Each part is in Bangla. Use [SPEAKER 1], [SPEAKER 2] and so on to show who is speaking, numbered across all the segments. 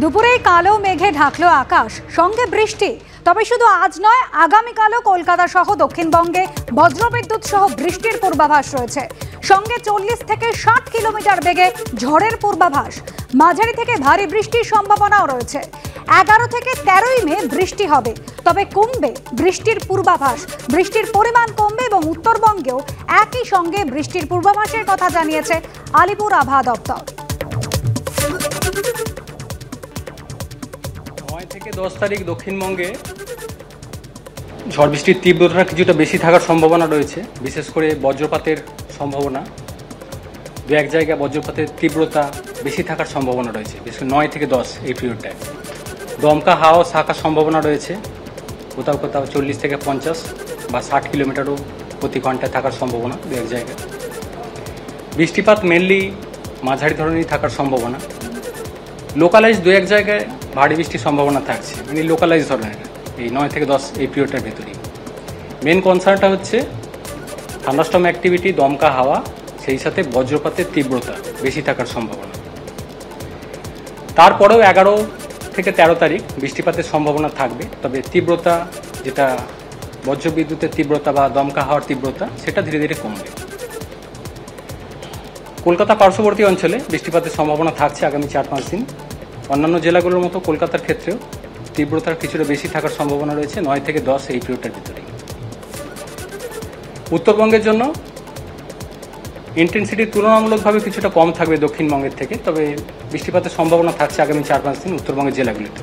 [SPEAKER 1] দুপুরেই কালো মেঘে ঢাকলো আকাশ, সঙ্গে বৃষ্টি। তবে শুধু আজ নয়, আগামীকালও কলকাতা সহ দক্ষিণবঙ্গে বজ্রবিদ্যুৎ সহ বৃষ্টির পূর্বাভাস রয়েছে। সঙ্গে 40 থেকে 60 কিলোমিটার বেগে ঝড়ের পূর্বাভাস। মাঝারি থেকে ভারী বৃষ্টির সম্ভাবনাও রয়েছে। 11 থেকে 13ই মে বৃষ্টি হবে, তবে কমবে বৃষ্টির পূর্বাভাস। বৃষ্টির পরিমাণ কমবে এবং উত্তরবঙ্গেও একই সঙ্গে বৃষ্টির পূর্বাভাসের কথা জানিয়েছে আলিপুর আবহাওয়া দপ্তর।
[SPEAKER 2] 9 থেকে 10 তারিখ দক্ষিণবঙ্গে ঝড় বৃষ্টির তীব্রতা কিছুটা বেশি থাকার সম্ভাবনা রয়েছে। বিশেষ করে বজ্রপাতের সম্ভাবনা, দু এক জায়গায় বজ্রপাতের তীব্রতা বেশি থাকার সম্ভাবনা রয়েছে। বিশেষ করে 9 থেকে 10 এই পিরিয়ডটায় দমকা হাওয়া থাকার সম্ভাবনা রয়েছে। কোথাও কোথাও 40 থেকে 50 বা 60 কিলোমিটারও প্রতি ঘন্টায় থাকার সম্ভাবনা দু এক জায়গায়। বৃষ্টিপাত মেনলি মাঝারি ধরনেরই থাকার সম্ভাবনা। লোকালাইজ দু এক জায়গায় ভারী বৃষ্টির সম্ভাবনা থাকছে, মানে লোকালাইজ ধরনের এই 9 থেকে 10 এই পিরিয়ডটার ভেতরেই। মেন কনসার্নটা হচ্ছে থান্ডারস্টর্ম অ্যাক্টিভিটি, দমকা হাওয়া, সেই সাথে বজ্রপাতের তীব্রতা বেশি থাকার সম্ভাবনা। তারপরেও 11 থেকে 13 তারিখ বৃষ্টিপাতের সম্ভাবনা থাকবে, তবে তীব্রতা, যেটা বজ্রবিদ্যুতের তীব্রতা বা দমকা হাওয়ার তীব্রতা, সেটা ধীরে ধীরে কমবে। কলকাতা পার্শ্ববর্তী অঞ্চলে বৃষ্টিপাতের সম্ভাবনা থাকছে আগামী 4-5 দিন। অন্যান্য জেলাগুলোর মতো কলকাতার ক্ষেত্রেও তীব্রতার কিছুটা বেশি থাকার সম্ভাবনা রয়েছে 9 থেকে 10 এই পিরিয়ডটার ভিতরেই। উত্তরবঙ্গের জন্য ইন্টেন্সিটি তুলনামূলকভাবে কিছুটা কম থাকবে দক্ষিণবঙ্গের থেকে, তবে বৃষ্টিপাতের সম্ভাবনা থাকছে আগামী 4-5 দিন উত্তরবঙ্গের জেলাগুলিতে।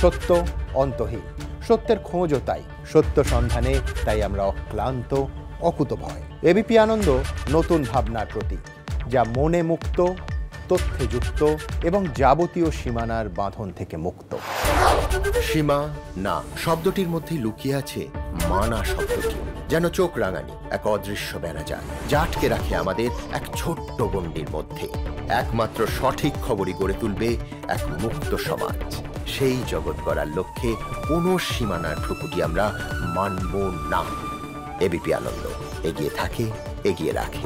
[SPEAKER 3] সত্য অন্তহীন, সত্যের খোঁজও তাই, সত্য সন্ধানে তাই আমরা অক্লান্ত, অকুতভয়। এবিপি আনন্দ নতুন ভাবনার প্রতীক, যা মনে মুক্ত, তথ্যে যুক্ত এবং যাবতীয় সীমানার বাঁধন থেকে মুক্ত।
[SPEAKER 4] সীমা না শব্দটির মধ্যে লুকিয়ে আছে মানা শব্দটি, যেন চোখ রাঙানি এক অদৃশ্য বেড়াজাল, যা আটকে রাখে আমাদের এক ছোট্ট গণ্ডির মধ্যে। একমাত্র সঠিক খবরই গড়ে তুলবে এক মুক্ত সমাজ। সেই জগৎ গড়ার লক্ষ্যে কোনো সীমানার ঠুকুটি আমরা মানব না। এবিপি আনন্দ এগিয়ে থাকে, এগিয়ে রাখে।